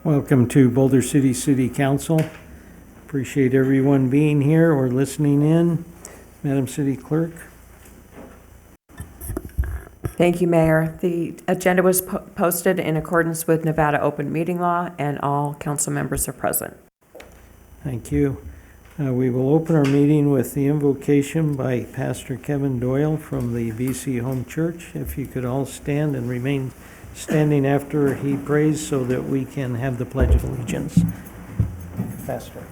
Welcome to Boulder City City Council. Appreciate everyone being here or listening in. Madam City Clerk. Thank you, Mayor. The agenda was posted in accordance with Nevada open meeting law, and all council members are present. Thank you. We will open our meeting with the invocation by Pastor Kevin Doyle from the BC Home Church. If you could all stand and remain standing after he prays so that we can have the Pledge of Allegiance. Pastor.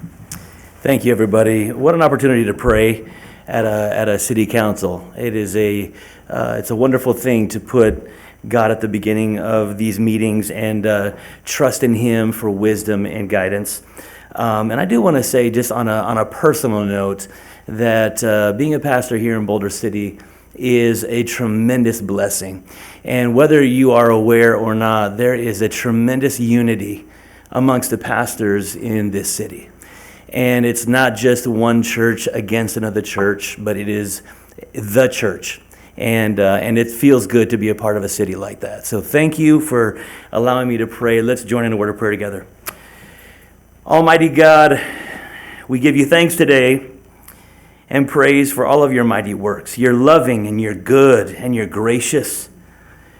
Thank you, everybody. What an opportunity to pray at a city council. It's a wonderful thing to put God at the beginning of these meetings and trust in Him for wisdom and guidance. And I do want to say, just on a personal note, that being a pastor here in Boulder City is a tremendous blessing. And whether you are aware or not, there is a tremendous unity amongst the pastors in this city. And it's not just one church against another church, but it is the church. And it feels good to be a part of a city like that. So thank you for allowing me to pray. Let's join in a word of prayer together. Almighty God, we give you thanks today and praise for all of your mighty works. You're loving and you're good and you're gracious.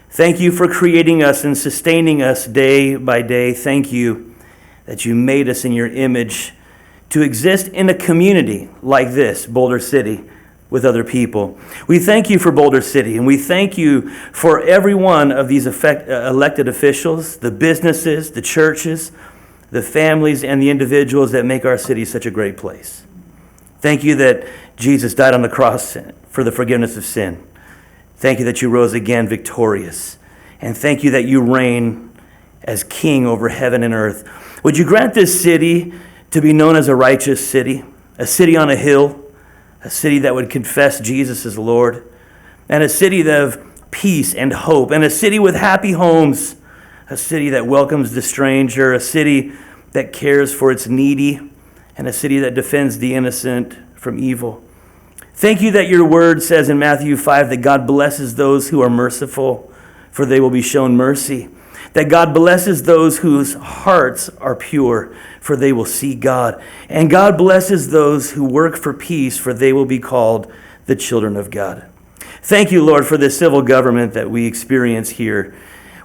Thank you for creating us and sustaining us day by day. Thank you that you made us in your image to exist in a community like this, Boulder City, with other people. We thank you for Boulder City, and we thank you for every one of these elected officials, the businesses, the churches, the families, and the individuals that make our city such a great place. Thank you that Jesus died on the cross for the forgiveness of sin. Thank you that you rose again victorious. And thank you that you reign as King over heaven and earth. Would you grant this city to be known as a righteous city, a city on a hill, a city that would confess Jesus as Lord, and a city of peace and hope, and a city with happy homes, a city that welcomes the stranger, a city that cares for its needy, and a city that defends the innocent from evil. Thank you that your word says in Matthew 5 that God blesses those who are merciful, for they will be shown mercy. That God blesses those whose hearts are pure, for they will see God. And God blesses those who work for peace, for they will be called the children of God. Thank you, Lord, for this civil government that we experience here.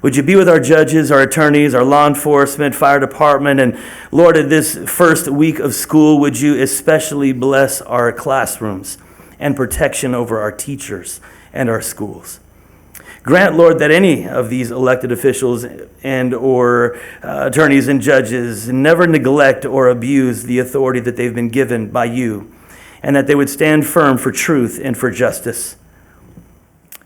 Would you be with our judges, our attorneys, our law enforcement, fire department, and Lord, at this first week of school, would you especially bless our classrooms and protection over our teachers and our schools. Grant, Lord, that any of these elected officials and or attorneys and judges never neglect or abuse the authority that they've been given by you, and that they would stand firm for truth and for justice.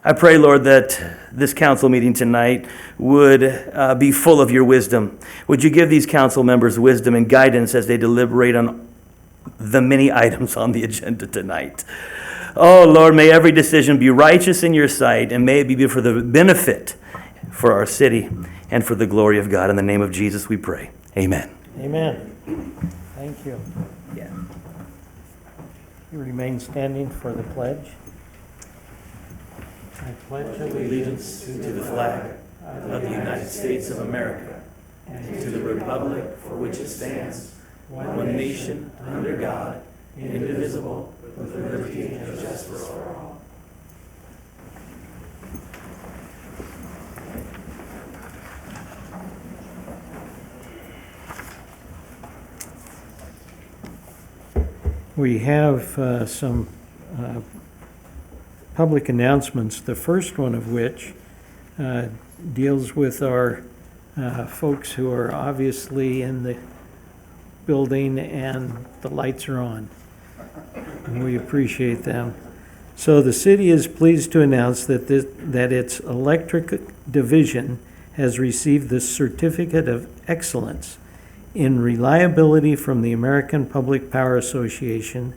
I pray, Lord, that this council meeting tonight would be full of your wisdom. Would you give these council members wisdom and guidance as they deliberate on the many items on the agenda tonight? Oh, Lord, may every decision be righteous in your sight, and may it be for the benefit for our city and for the glory of God. In the name of Jesus we pray. Amen. Amen. Thank you. Yeah. You remain standing for the pledge. I pledge Allegiance to the flag of the United States of America and to the republic for which it stands, one nation, under God, indivisible, with liberty and justice for all. We have some public announcements, the first one of which deals with our folks who are obviously in the building and the lights are on. And we appreciate them. So the city is pleased to announce that its electric division has received the Certificate of Excellence in Reliability from the American Public Power Association.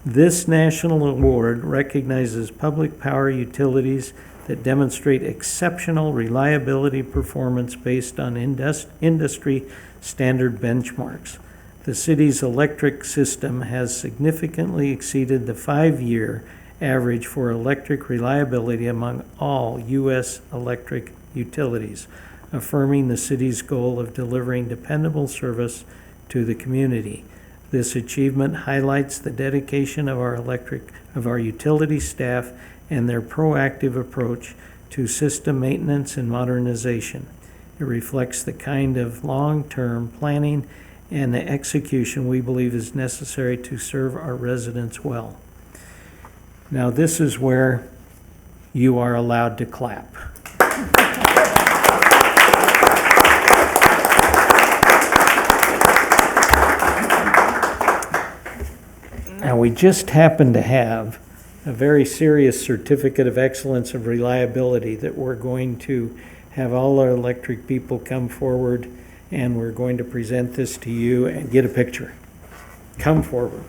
This national award recognizes public power utilities that demonstrate exceptional reliability performance based on industry standard benchmarks. The city's electric system has significantly exceeded the 5-year average for electric reliability among all U.S. electric utilities. affirming the city's goal of delivering dependable service to the community. This achievement highlights the dedication of our utility staff and their proactive approach to system maintenance and modernization. It reflects the kind of long-term planning and the execution we believe is necessary to serve our residents well. Now, this is where you are allowed to clap. Now, we just happen to have a very serious certificate of excellence of reliability that we're going to have all our electric people come forward, and we're going to present this to you and get a picture. Come forward.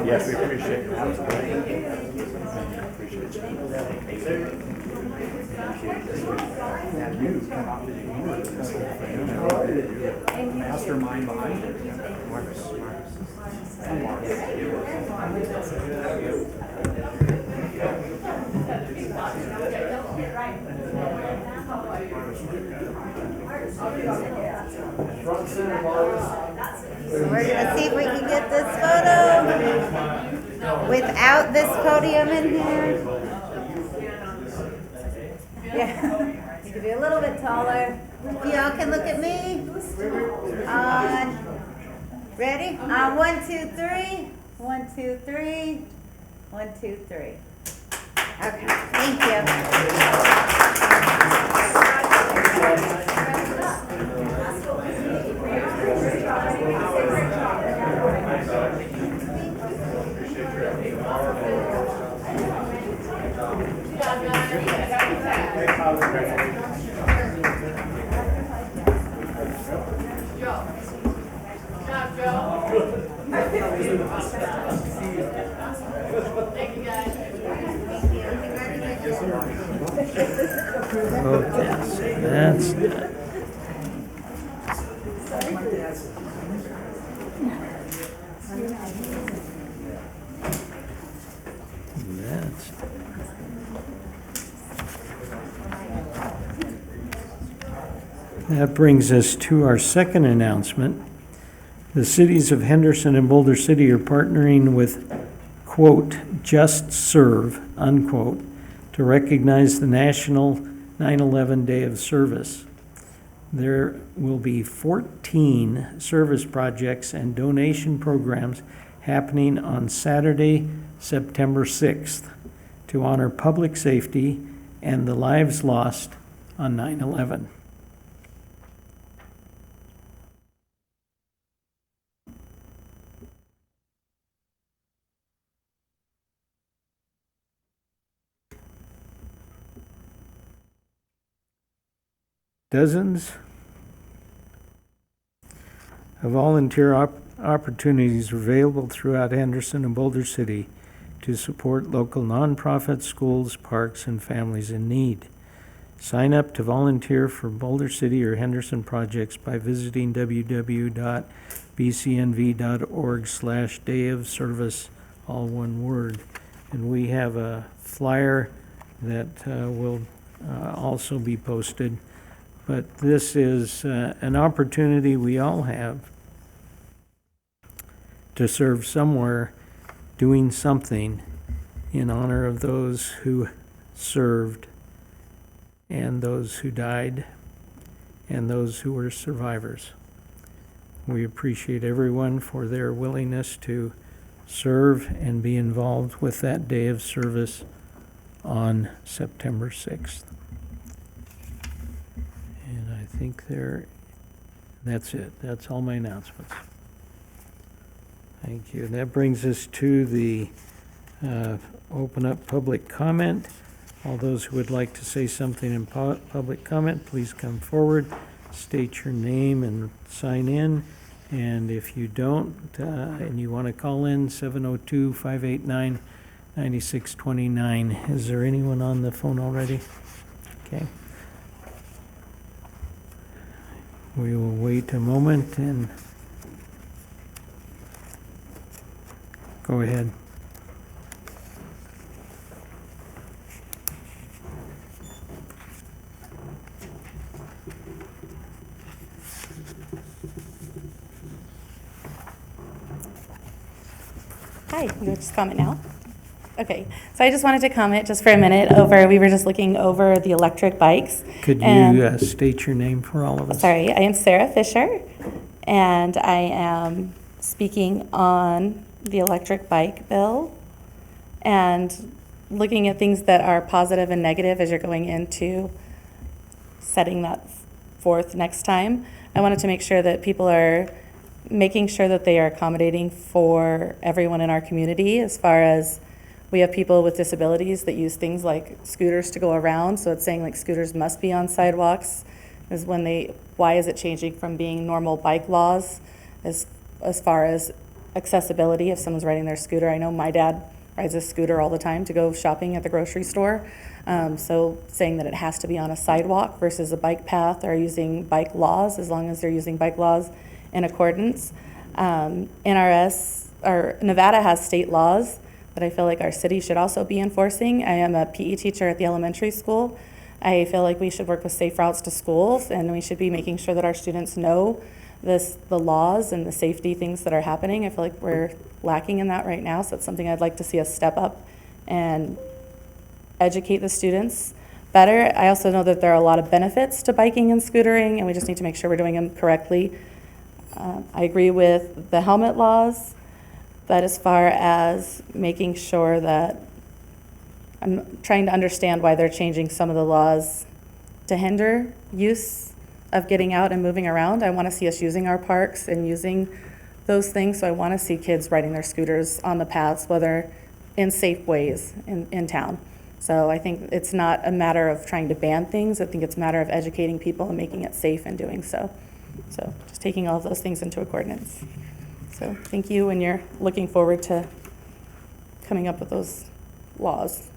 Yes, we appreciate it. Mastermind behind it. So we're gonna see if we can get this photo without this podium in here. Yeah, you can be a little bit taller. If y'all can look at me. Ready? 1, 2, 3. 1, 2, 3. 1, 2, 3. Okay, thank you. Okay, so that's that. That's that brings us to our second announcement. The cities of Henderson and Boulder City are partnering with, quote, Just Serve, unquote, to recognize the National 9/11 Day of Service. There will be 14 service projects and donation programs happening on Saturday, September 6th, to honor public safety and the lives lost on 9/11. Dozens of volunteer opportunities are available throughout Henderson and Boulder City to support local nonprofits, schools, parks, and families in need. Sign up to volunteer for Boulder City or Henderson projects by visiting www.bcnv.org/Day of Service, all one word. And we have a flyer that will also be posted. But this is an opportunity we all have to serve somewhere, doing something in honor of those who served and those who died and those who were survivors. We appreciate everyone for their willingness to serve and be involved with that day of service on September 6th. And I think that's it. That's all my announcements. Thank you. That brings us to the open up public comment. All those who would like to say something in public comment, please come forward, state your name and sign in. And if you don't, and you want to call in, 702-589-9629. Is there anyone on the phone already? Okay. We will wait a moment and go ahead. Hi, you just comment now? Okay, so I just wanted to comment just for a minute over, we were just looking over the electric bikes. Could and- you state your name for all of us? Sorry, I am Sarah Fisher, and I am speaking on the electric bike bill and looking at things that are positive and negative as you're going into setting that forth next time. I wanted to make sure that people are making sure that they are accommodating for everyone in our community, as far as we have people with disabilities that use things like scooters to go around, so it's saying like scooters must be on sidewalks. Is when why is it changing from being normal bike laws as far as accessibility if someone's riding their scooter? I know my dad rides a scooter all the time to go shopping at the grocery store. So saying that it has to be on a sidewalk versus a bike path, or using bike laws, as long as they're using bike laws in accordance. NRS, or Nevada has state laws that I feel like our city should also be enforcing. I am a PE teacher at the elementary school. I feel like we should work with safe routes to schools, and we should be making sure that our students know the laws and the safety things that are happening. I feel like we're lacking in that right now, so it's something I'd like to see us step up and educate the students better. I also know that there are a lot of benefits to biking and scootering, and we just need to make sure we're doing them correctly. I agree with the helmet laws, but as far as making sure that I'm trying to understand why they're changing some of the laws to hinder use of getting out and moving around. I want to see us using our parks and using those things, so I want to see kids riding their scooters on the paths, whether in safe ways in town. So I think it's not a matter of trying to ban things. I think it's a matter of educating people and making it safe in doing so. So just taking all of those things into accordance. So thank you, and you're looking forward to coming up with those laws.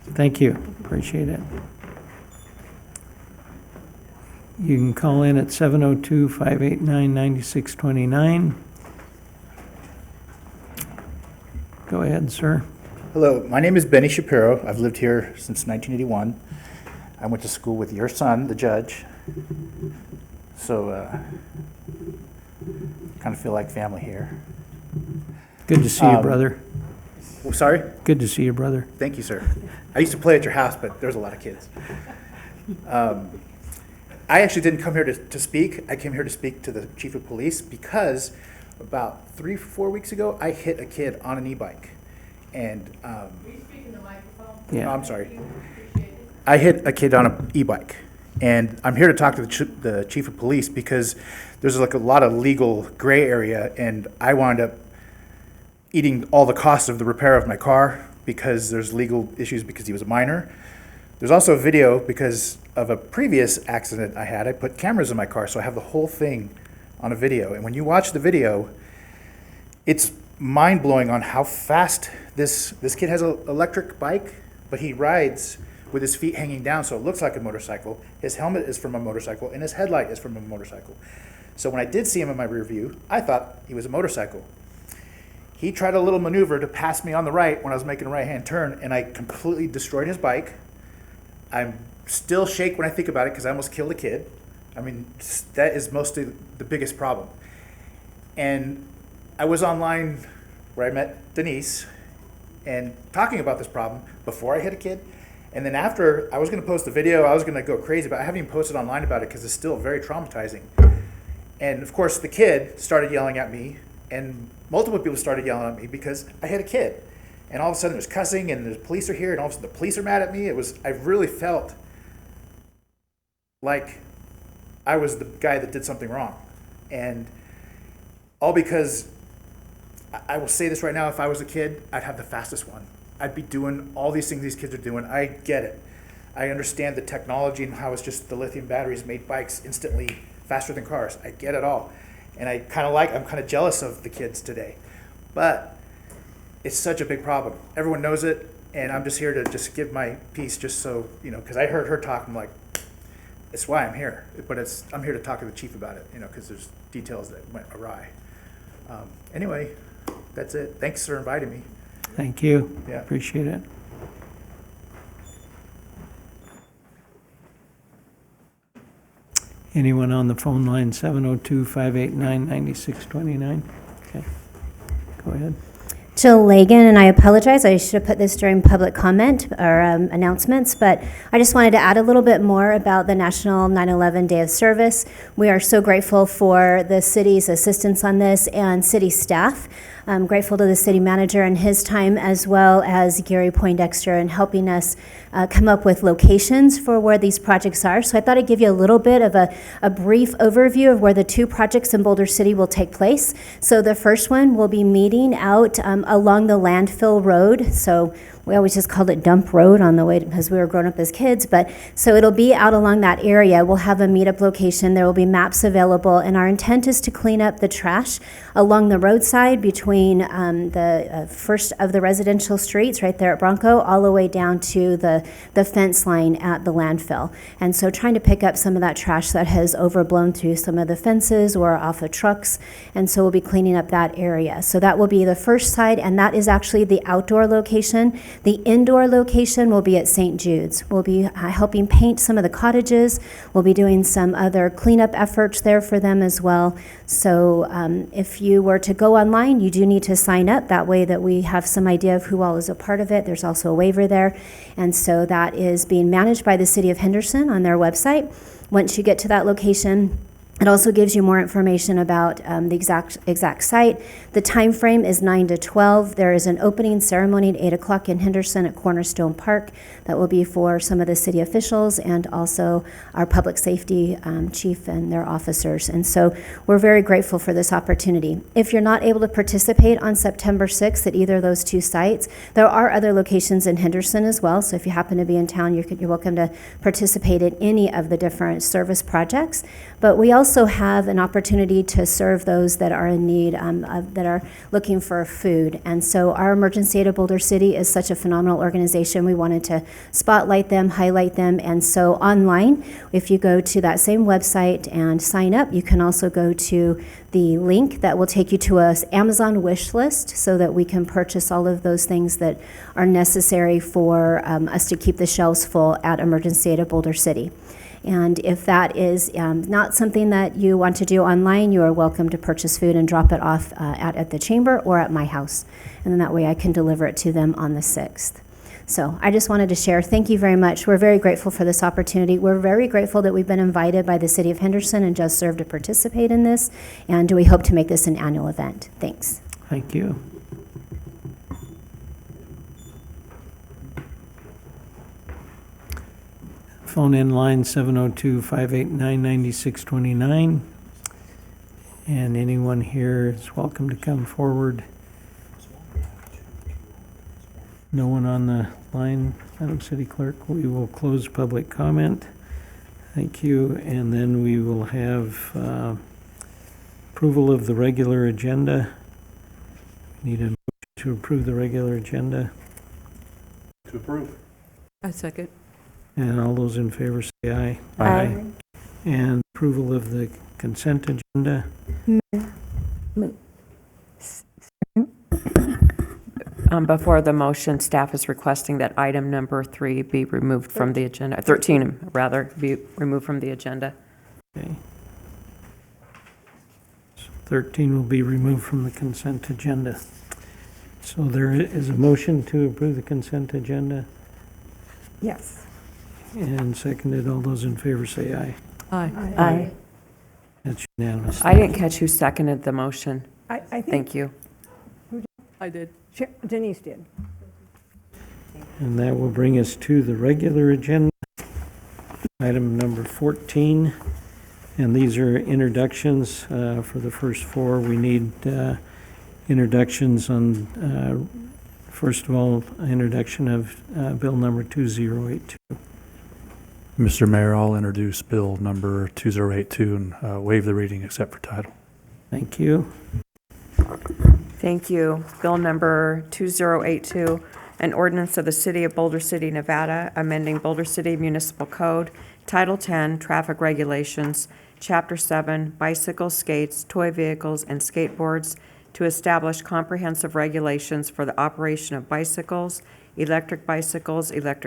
Thank you. Appreciate it. You can call in at 702-589-9629. Go ahead, sir. Hello, my name is Benny Shapiro. I've lived here since 1981. I went to school with your son, the judge. So, kind of feel like family here. Good to see you, brother. Oh, sorry? Good to see you, brother. Thank you, sir. I used to play at your house, but there's a lot of kids. I actually didn't come here to speak. I came here to speak to the chief of police because about 3-4 weeks ago, I hit a kid on an e-bike. And, Yeah. I'm sorry. I hit a kid on an e-bike. And I'm here to talk to the chief of police because there's like a lot of legal gray area, and I wound up eating all the costs of the repair of my car because there's legal issues because he was a minor. There's also a video because of a previous accident I had. I put cameras in my car, so I have the whole thing on a video. And when you watch the video, it's mind-blowing on how fast this kid has an electric bike, but he rides with his feet hanging down, so it looks like a motorcycle. His helmet is from a motorcycle, and his headlight is from a motorcycle. So when I did see him in my rear view, I thought he was a motorcycle. He tried a little maneuver to pass me on the right when I was making a right-hand turn, and I completely destroyed his bike. I'm still shake when I think about it because I almost killed a kid. I mean, that is mostly the biggest problem. And I was online where I met Denise and talking about this problem before I hit a kid. And then after, I was going to post a video, I was going to go crazy, but I haven't even posted online about it because it's still very traumatizing. And of course, the kid started yelling at me, and multiple people started yelling at me because I hit a kid. And all of a sudden there's cussing, and the police are here, and all of a sudden the police are mad at me. I really felt like I was the guy that did something wrong. And all because, I will say this right now, if I was a kid, I'd have the fastest one. I'd be doing all these things these kids are doing. I get it. I understand the technology and how it's just the lithium batteries made bikes instantly faster than cars. I get it all. And I'm kind of jealous of the kids today. But it's such a big problem. Everyone knows it, and I'm just here to just give my piece just so, because I heard her talk, I'm like, that's why I'm here. But I'm here to talk to the chief about it, because there's details that went awry. Anyway, that's it. Thanks for inviting me. Thank you. Yeah. Appreciate it. Anyone on the phone line, 702-589-9629? Okay, go ahead. Jill Lagan, and I apologize, I should have put this during public comment or announcements, but I just wanted to add a little bit more about the National 9/11 Day of Service. We are so grateful for the city's assistance on this and city staff. I'm grateful to the city manager and his time, as well as Gary Poindexter in helping us come up with locations for where these projects are. So I thought I'd give you a little bit of a brief overview of where the two projects in Boulder City will take place. So the first one will be meeting out along the landfill road. So we always just called it Dump Road on the way because we were growing up as kids. But so it'll be out along that area. We'll have a meetup location. There will be maps available, and our intent is to clean up the trash along the roadside between the first of the residential streets right there at Bronco, all the way down to the fence line at the landfill. And so trying to pick up some of that trash that has overblown through some of the fences or off of trucks. And so we'll be cleaning up that area. So that will be the first side, and that is actually the outdoor location. The indoor location will be at St. Jude's. We'll be helping paint some of the cottages. We'll be doing some other cleanup efforts there for them as well. So if you were to go online, you do need to sign up. That way that we have some idea of who all is a part of it. There's also a waiver there. And so that is being managed by the City of Henderson on their website. Once you get to that location, it also gives you more information about the exact site. The time frame is 9 to 12. There is an opening ceremony at 8 o'clock in Henderson at Cornerstone Park. That will be for some of the city officials and also our public safety chief and their officers. And so we're very grateful for this opportunity. If you're not able to participate on September 6th at either of those two sites, there are other locations in Henderson as well. So if you happen to be in town, you're welcome to participate in any of the different service projects. But we also have an opportunity to serve those that are in need, that are looking for food. And so our Emergency Aid of Boulder City is such a phenomenal organization. We wanted to spotlight them, highlight them. And so online, if you go to that same website and sign up, you can also go to the link that will take you to an Amazon wish list so that we can purchase all of those things that are necessary for us to keep the shelves full at Emergency Aid of Boulder City. And if that is not something that you want to do online, you are welcome to purchase food and drop it off at the chamber or at my house. And then that way I can deliver it to them on the 6th. So I just wanted to share. Thank you very much. We're very grateful for this opportunity. We're very grateful that we've been invited by the City of Henderson and Just Serve to participate in this. And we hope to make this an annual event. Thanks. Thank you. Phone in line 702-589-9629. And anyone here is welcome to come forward. No one on the line, Madam City Clerk. We will close public comment. Thank you. And then we will have approval of the regular agenda. Need a motion to approve the regular agenda. To approve. I second. And all those in favor say aye. Aye. And approval of the consent agenda. Before the motion, staff is requesting that item number 3 be removed from the agenda, 13 rather, be removed from the agenda. Okay. So 13 will be removed from the consent agenda. So there is a motion to approve the consent agenda. Yes. And seconded, all those in favor say aye. Aye. That's unanimous. I didn't catch who seconded the motion. I think Thank you. I did. Denise did. And that will bring us to the regular agenda, item number 14. And these are introductions for the first 4. We need introductions on first of all, introduction of bill number 2082. Mr. Mayor, I'll introduce bill number 2082 and waive the reading except for title. Thank you. Thank you. Bill number 2082, an ordinance of the City of Boulder City, Nevada, amending Boulder City Municipal Code, Title 10, Traffic Regulations, Chapter 7, Bicycles, Skates, Toy Vehicles, and Skateboards to establish comprehensive regulations for the operation of bicycles, electric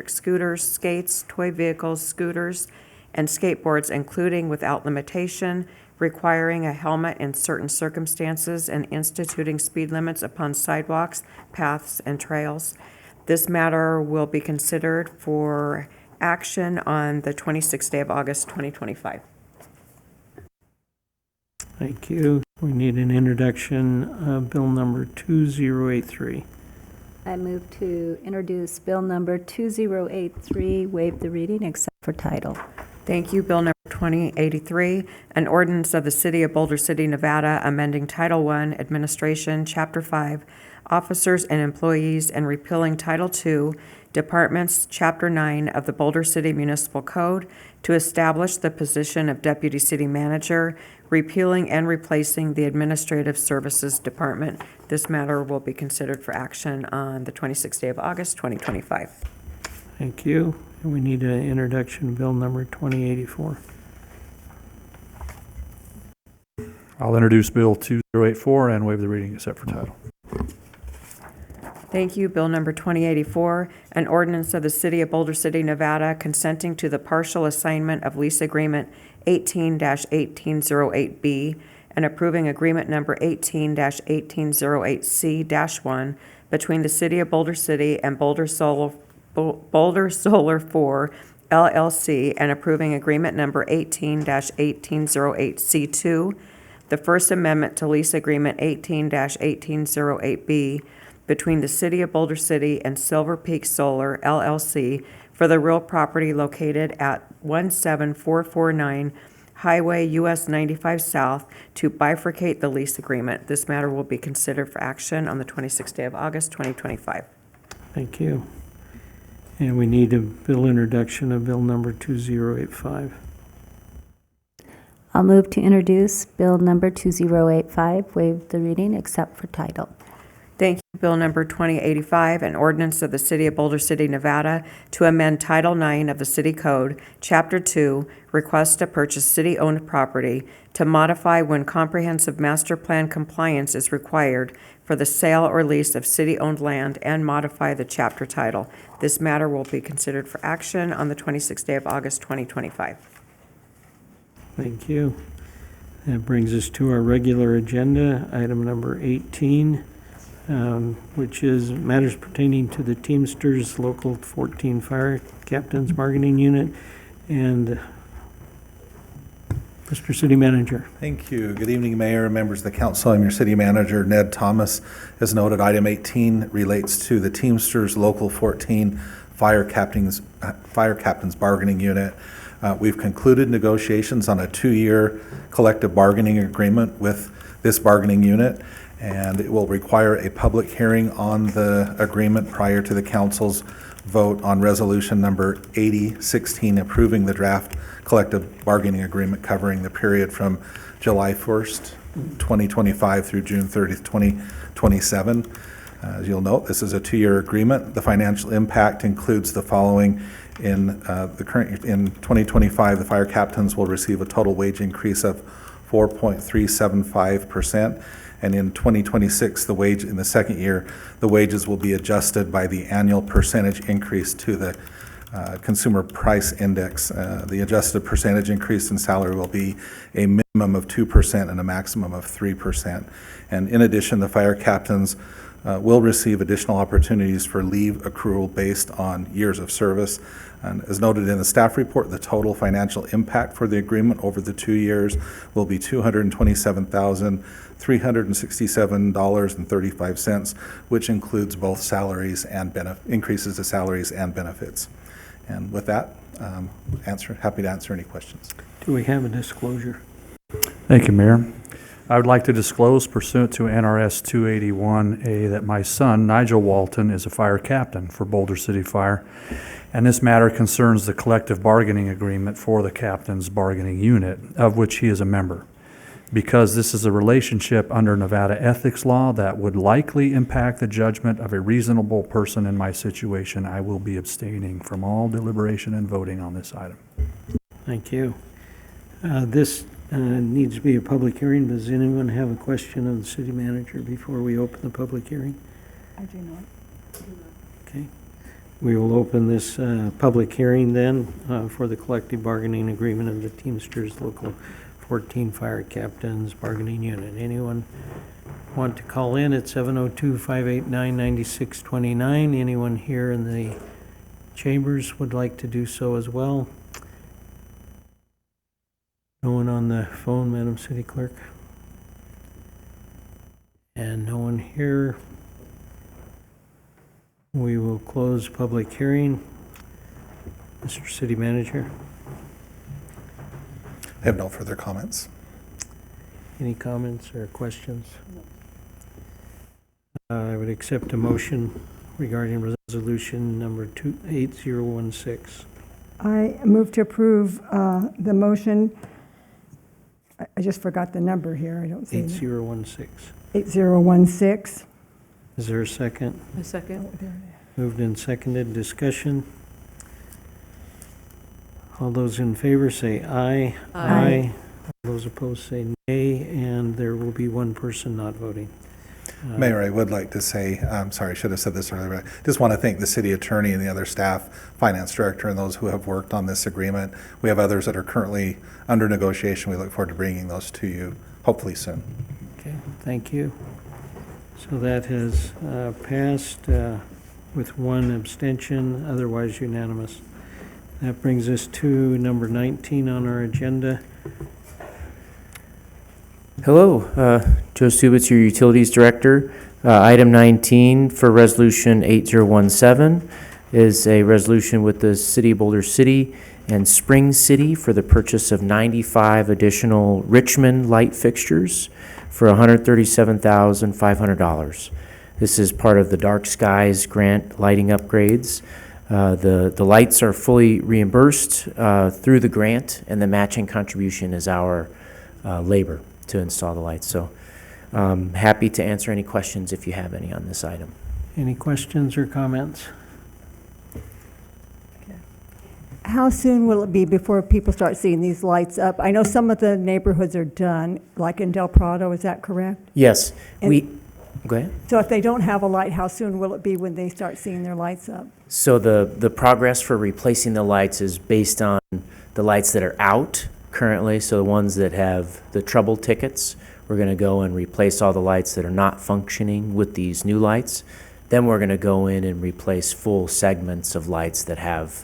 scooters, skates, toy vehicles, scooters, and skateboards, including without limitation, requiring a helmet in certain circumstances, and instituting speed limits upon sidewalks, paths, and trails. This matter will be considered for action on the 26th day of August, 2025. Thank you. We need an introduction of bill number 2083. I move to introduce bill number 2083, waive the reading except for title. Thank you. Bill number 2083, an ordinance of the City of Boulder City, Nevada, amending Title I, Administration, Chapter 5, Officers and Employees, and repealing Title II, Departments, Chapter 9 of the Boulder City Municipal Code to establish the position of Deputy City Manager, repealing and replacing the Administrative Services Department. This matter will be considered for action on the 26th day of August, 2025. Thank you. And we need an introduction of bill number 2084. I'll introduce bill 2084 and waive the reading except for title. Thank you. Bill number 2084, an ordinance of the City of Boulder City, Nevada, consenting to the partial assignment of lease agreement 18-1808B and approving agreement number 18-1808C-1 between the City of Boulder City and Boulder Solar 4 LLC and approving agreement number 18-1808C2, the First Amendment to lease agreement 18-1808B between the City of Boulder City and Silver Peak Solar LLC for the real property located at 17449 Highway US 95 South to bifurcate the lease agreement. This matter will be considered for action on the 26th day of August, 2025. Thank you. And we need a bill introduction of bill number 2085. I'll move to introduce bill number 2085, waive the reading except for title. Thank you. Bill number 2085, an ordinance of the City of Boulder City, Nevada, to amend Title 9 of the City Code, Chapter 2, request to purchase city-owned property, to modify when comprehensive master plan compliance is required for the sale or lease of city-owned land, and modify the chapter title. This matter will be considered for action on the 26th day of August, 2025. Thank you. That brings us to our regular agenda, item number 18. Which is matters pertaining to the Teamsters Local 14 Fire Captains Bargaining Unit. And Mr. City Manager. Thank you. Good evening, Mayor and members of the council. I'm your city manager, Ned Thomas. As noted, item 18 relates to the Teamsters Local 14 Fire Captains Bargaining Unit. We've concluded negotiations on a 2-year collective bargaining agreement with this bargaining unit, and it will require a public hearing on the agreement prior to the council's vote on resolution number 8016 approving the draft collective bargaining agreement covering the period from July 1st, 2025 through June 30th, 2027. As you'll note, this is a 2-year agreement. The financial impact includes the following. In 2025, the fire captains will receive a total wage increase of 4.375%. And in 2026, in the second year, the wages will be adjusted by the annual percentage increase to the Consumer Price Index. The adjusted percentage increase in salary will be a minimum of 2% and a maximum of 3%. And in addition, the fire captains will receive additional opportunities for leave accrual based on years of service. And as noted in the staff report, the total financial impact for the agreement over the 2 years will be $227,367.35, which includes both salaries and increases to salaries and benefits. And with that, happy to answer any questions. Do we have a disclosure? Thank you, Mayor. I would like to disclose pursuant to NRS 281A that my son, Nigel Walton, is a fire captain for Boulder City Fire, and this matter concerns the collective bargaining agreement for the captain's bargaining unit, of which he is a member. Because this is a relationship under Nevada ethics law that would likely impact the judgment of a reasonable person in my situation, I will be abstaining from all deliberation and voting on this item. Thank you. This needs to be a public hearing. Does anyone have a question of the city manager before we open the public hearing? I do not. Okay. We will open this public hearing then for the collective bargaining agreement of the Teamsters Local 14 Fire Captains Bargaining Unit. Anyone want to call in at 702-589-9629? Anyone here in the chambers would like to do so as well? No one on the phone, Madam City Clerk? And no one here. We will close public hearing. Mr. City Manager, I have no further comments. any comments or questions? I would accept a motion regarding resolution number 8016. I move to approve the motion. I just forgot the number here. I don't see it. 8016. 8016. Is there a second? A second. Moved and seconded. Discussion. All those in favor say aye. Aye. All those opposed say nay, and there will be one person not voting. Mayor, I would like to say, I'm sorry, I should have said this earlier, but I just want to thank the city attorney and the other staff, finance director, and those who have worked on this agreement. We have others that are currently under negotiation. We look forward to bringing those to you hopefully soon. Okay, thank you. So that has passed with one abstention, otherwise unanimous. That brings us to number 19 on our agenda. Hello, Joe Stubitz, your Utilities Director. Item 19 for Resolution 8017 is a resolution with the City of Boulder City and Spring City for the purchase of 95 additional Richmond light fixtures for $137,500. This is part of the Dark Skies grant lighting upgrades. The lights are fully reimbursed through the grant, and the matching contribution is our labor to install the lights. So happy to answer any questions if you have any on this item. Any questions or comments? How soon will it be before people start seeing these lights up? I know some of the neighborhoods are done, like in Del Prado, is that correct? Yes, And- go ahead. So if they don't have a light, how soon will it be when they start seeing their lights up? So the progress for replacing the lights is based on the lights that are out currently, so the ones that have the trouble tickets. We're going to go and replace all the lights that are not functioning with these new lights. Then we're going to go in and replace full segments of lights that have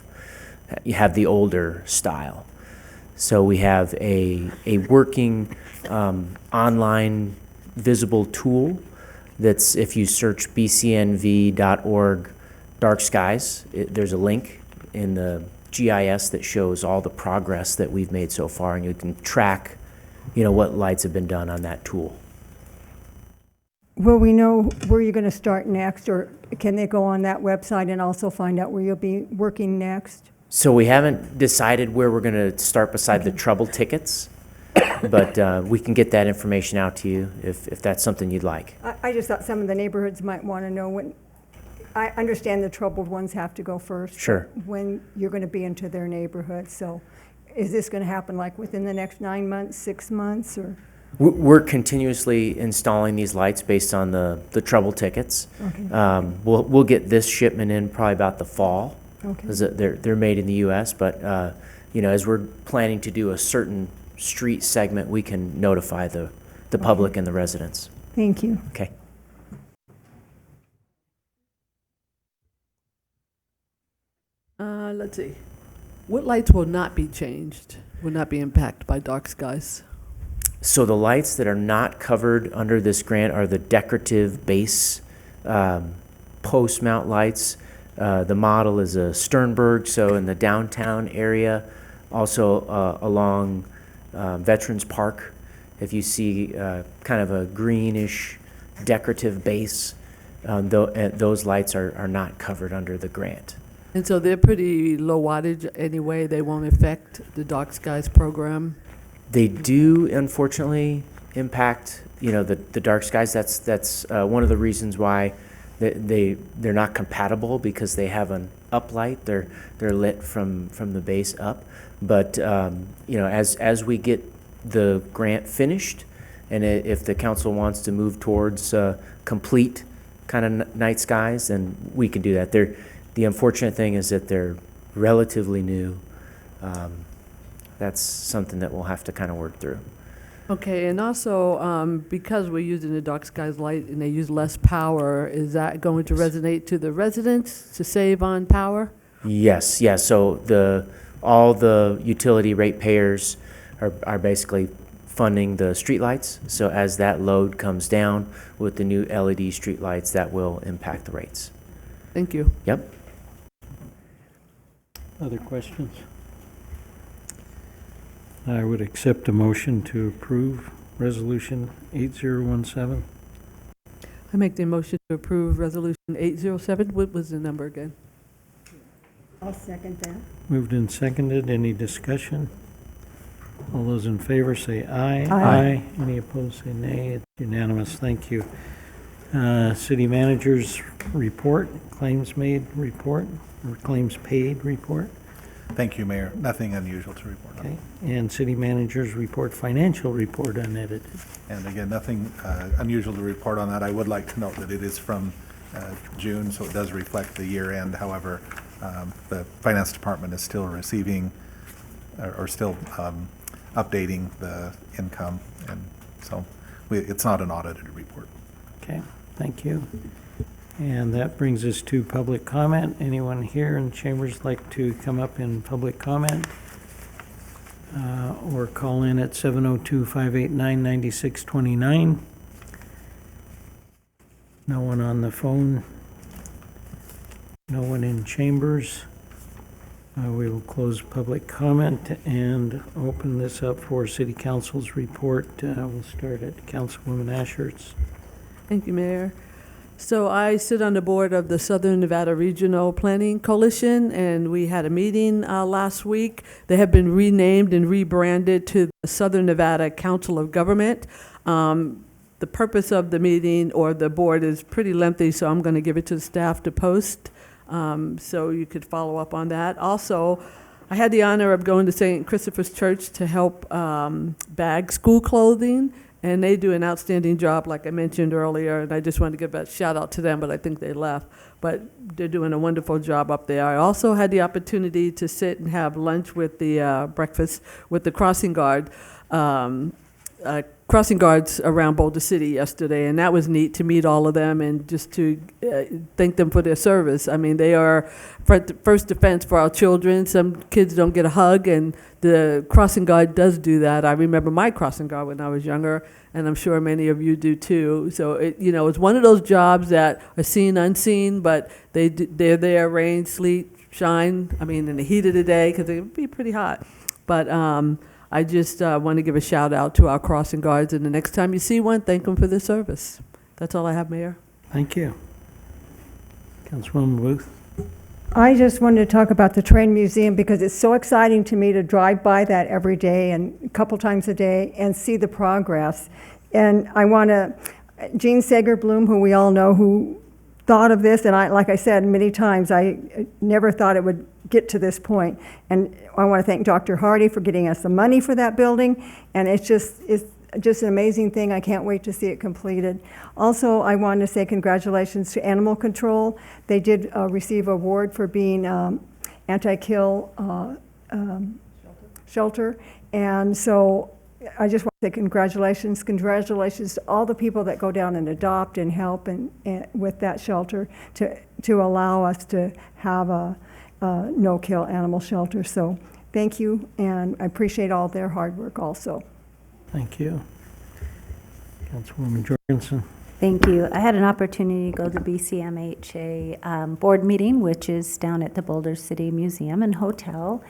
the older style. So we have a working online visible tool that's, if you search bcnv.org dark skies, there's a link in the GIS that shows all the progress that we've made so far, and you can track, what lights have been done on that tool. Will we know where you're going to start next, or can they go on that website and also find out where you'll be working next? So we haven't decided where we're going to start beside the trouble tickets, but we can get that information out to you if that's something you'd like. I just thought some of the neighborhoods might want to know when. I understand the troubled ones have to go first. Sure. When you're going to be into their neighborhood. So is this going to happen like within the next 9 months, 6 months, or? We're continuously installing these lights based on the trouble tickets. Okay. We'll get this shipment in probably about the fall, Okay. because they're made in the U.S. But as we're planning to do a certain street segment, we can notify the public and the residents. Thank you. Okay. Let's see. What lights will not be changed, will not be impacted by dark skies? So the lights that are not covered under this grant are the decorative base post mount lights. The model is a Sternberg, so in the downtown area, also along Veterans Park if you see kind of a greenish decorative base, those lights are not covered under the grant. And so they're pretty low wattage anyway. They won't affect the Dark Skies program. They do, unfortunately, impact, the dark skies. That's one of the reasons why they're not compatible, because they have an uplight. They're lit from the base up. But as we get the grant finished, and if the council wants to move towards complete kind of night skies, then we can do that. The unfortunate thing is that they're relatively new. That's something that we'll have to kind of work through. Okay, and also, because we're using the Dark Skies light and they use less power, is that going to resonate to the residents to save on power? Yes, yes. So all the utility ratepayers are basically funding the streetlights. So as that load comes down with the new LED streetlights, that will impact the rates. Thank you. Yep. Other questions? I would accept a motion to approve Resolution 8017. I make the motion to approve Resolution 807. What was the number again? I'll second that. Moved and seconded. Any discussion? All those in favor say aye. Aye. Any opposed say nay. It's unanimous. Thank you. City Manager's report, claims made report, or claims paid report. Thank you, Mayor. Nothing unusual to report on. Okay. And City Manager's report, financial report unedited. And again, nothing unusual to report on that. I would like to note that it is from June, so it does reflect the year end. However, the Finance Department is still receiving or still updating the income, and so it's not an audited report. Okay, thank you. And that brings us to public comment. Anyone here in chambers like to come up in public comment? Or call in at 702-589-9629. No one on the phone. No one in chambers. We will close public comment and open this up for City Council's report. We'll start at Councilwoman Asher's. Thank you, Mayor. So I sit on the board of the Southern Nevada Regional Planning Coalition, and we had a meeting last week. They have been renamed and rebranded to the Southern Nevada Council of Government. The purpose of the meeting or the board is pretty lengthy, so I'm going to give it to the staff to post, so you could follow up on that. Also, I had the honor of going to St. Christopher's Church to help bag school clothing. And they do an outstanding job, like I mentioned earlier, and I just wanted to give a shout out to them, but I think they left. But they're doing a wonderful job up there. I also had the opportunity to sit and have lunch with the breakfast with the crossing guards around Boulder City yesterday, and that was neat to meet all of them and just to thank them for their service. I mean, they are first defense for our children. Some kids don't get a hug, and the crossing guard does do that. I remember my crossing guard when I was younger, and I'm sure many of you do too. So it's one of those jobs that are seen unseen, but they're there, rain, sleet, shine. I mean, in the heat of the day, because it would be pretty hot. But I just want to give a shout out to our crossing guards, and the next time you see one, thank them for their service. That's all I have, Mayor. Thank you. Councilwoman Booth. I just wanted to talk about the train museum because it's so exciting to me to drive by that every day and a couple times a day and see the progress. And I want to, Jean Sager-Bloom, who we all know, who thought of this, and like I said many times, I never thought it would get to this point. And I want to thank Dr. Hardy for getting us the money for that building. And it's just an amazing thing. I can't wait to see it completed. Also, I want to say congratulations to Animal Control. They did receive an award for being anti-kill shelter. And so I just want to say congratulations to all the people that go down and adopt and help and with that shelter to allow us to have a no-kill animal shelter. So thank you, and I appreciate all their hard work also. Thank you. Councilwoman Jorgensen. Thank you. I had an opportunity to go to the BCMHA board meeting, which is down at the Boulder City Museum and Hotel.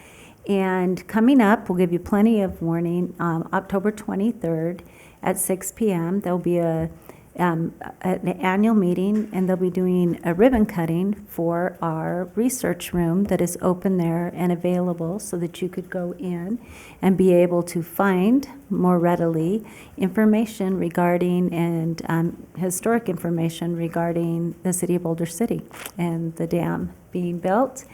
And coming up, we'll give you plenty of warning, October 23rd at 6 p.m., there'll be an annual meeting, and they'll be doing a ribbon cutting for our research room that is open there and available so that you could go in and be able to find more readily information regarding and historic information regarding the city of Boulder City and the dam being built.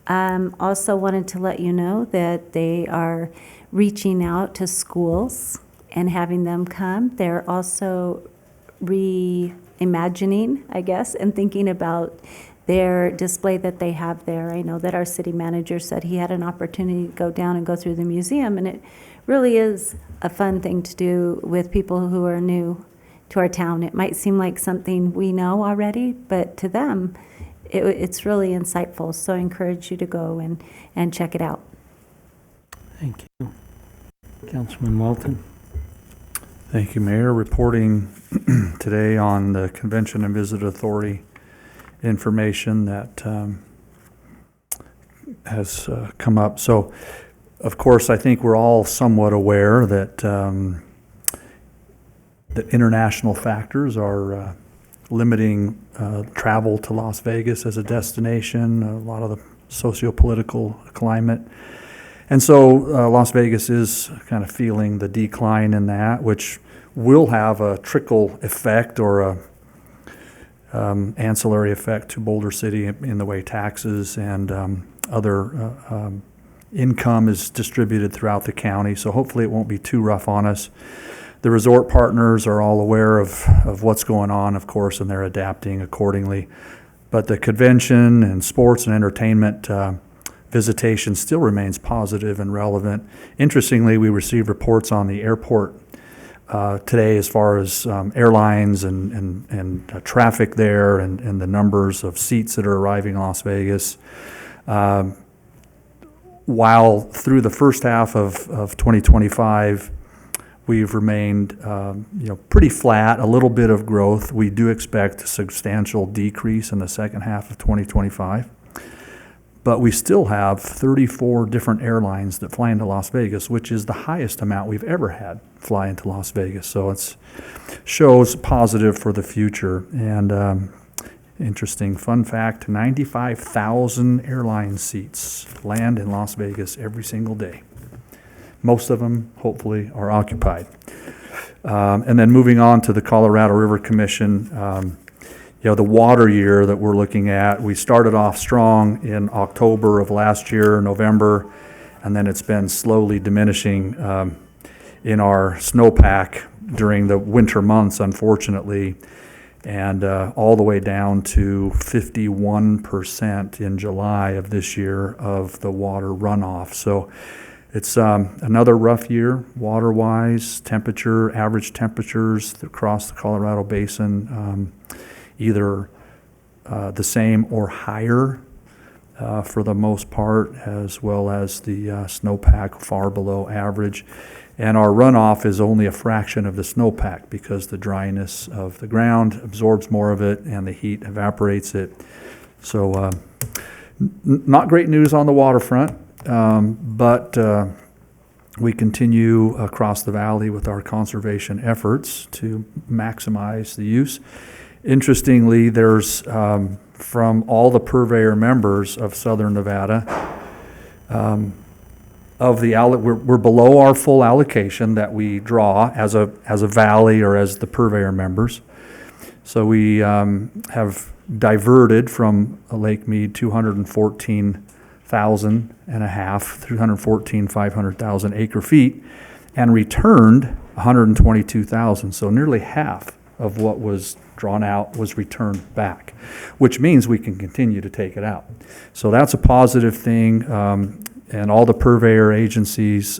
Also wanted to let you know that they are reaching out to schools and having them come. They're also reimagining, I guess, and thinking about their display that they have there. I know that our city manager said he had an opportunity to go down and go through the museum, and it really is a fun thing to do with people who are new to our town. It might seem like something we know already, but to them, it's really insightful. So I encourage you to go and check it out. Thank you. Councilman Walton. Thank you, Mayor. Reporting today on the Convention and Visit Authority information that has come up. So, of course, I think we're all somewhat aware that that international factors are limiting travel to Las Vegas as a destination, a lot of the socio-political climate. And so Las Vegas is kind of feeling the decline in that, which will have a trickle effect or a ancillary effect to Boulder City in the way taxes and other income is distributed throughout the county. So hopefully it won't be too rough on us. The resort partners are all aware of what's going on, of course, and they're adapting accordingly. But the convention and sports and entertainment visitation still remains positive and relevant. Interestingly, we received reports on the airport today as far as airlines and traffic there and the numbers of seats that are arriving in Las Vegas. While through the first half of 2025, we've remained pretty flat, a little bit of growth. We do expect a substantial decrease in the second half of 2025. But we still have 34 different airlines that fly into Las Vegas, which is the highest amount we've ever had fly into Las Vegas. So it shows positive for the future. And interesting fun fact, 95,000 airline seats land in Las Vegas every single day. Most of them, hopefully, are occupied. And then moving on to the Colorado River Commission, the water year that we're looking at, we started off strong in October of last year, November, and then it's been slowly diminishing in our snowpack during the winter months, unfortunately, and all the way down to 51% in July of this year of the water runoff. So it's another rough year water-wise. Average temperatures across the Colorado Basin, either the same or higher for the most part, as well as the snowpack far below average. And our runoff is only a fraction of the snowpack because the dryness of the ground absorbs more of it and the heat evaporates it. So not great news on the waterfront, but we continue across the valley with our conservation efforts to maximize the use. Interestingly, there's from all the purveyor members of Southern Nevada, we're below our full allocation that we draw as a valley or as the purveyor members. So we have diverted from Lake Mead 500,000 acre feet and returned 122,000. So nearly half of what was drawn out was returned back, which means we can continue to take it out. So that's a positive thing, and all the purveyor agencies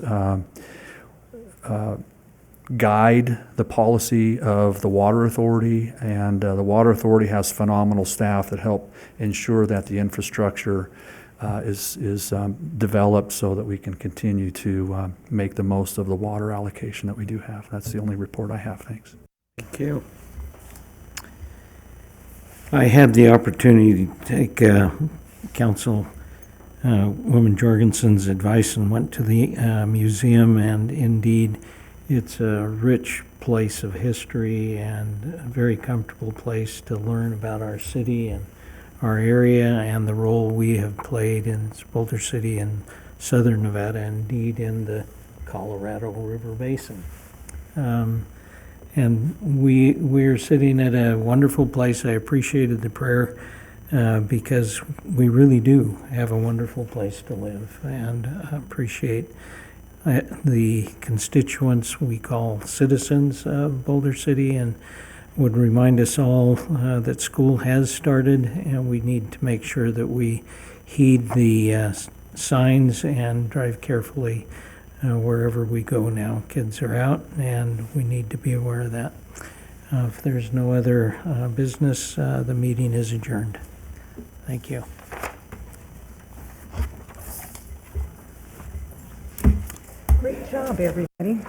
guide the policy of the Water Authority, and the Water Authority has phenomenal staff that help ensure that the infrastructure is developed so that we can continue to make the most of the water allocation that we do have. That's the only report I have. Thanks. Thank you. I had the opportunity to take council Woman Jorgensen's advice and went to the museum, and indeed, it's a rich place of history and a very comfortable place to learn about our city and our area and the role we have played in Boulder City and southern Nevada, indeed in the Colorado River Basin. And we're sitting at a wonderful place. I appreciated the prayer because we really do have a wonderful place to live, and appreciate the constituents we call citizens of Boulder City, and would remind us all that school has started, and we need to make sure that we heed the signs and drive carefully wherever we go now. Kids are out, and we need to be aware of that. If there's no other business, the meeting is adjourned. Thank you. Great job, everybody.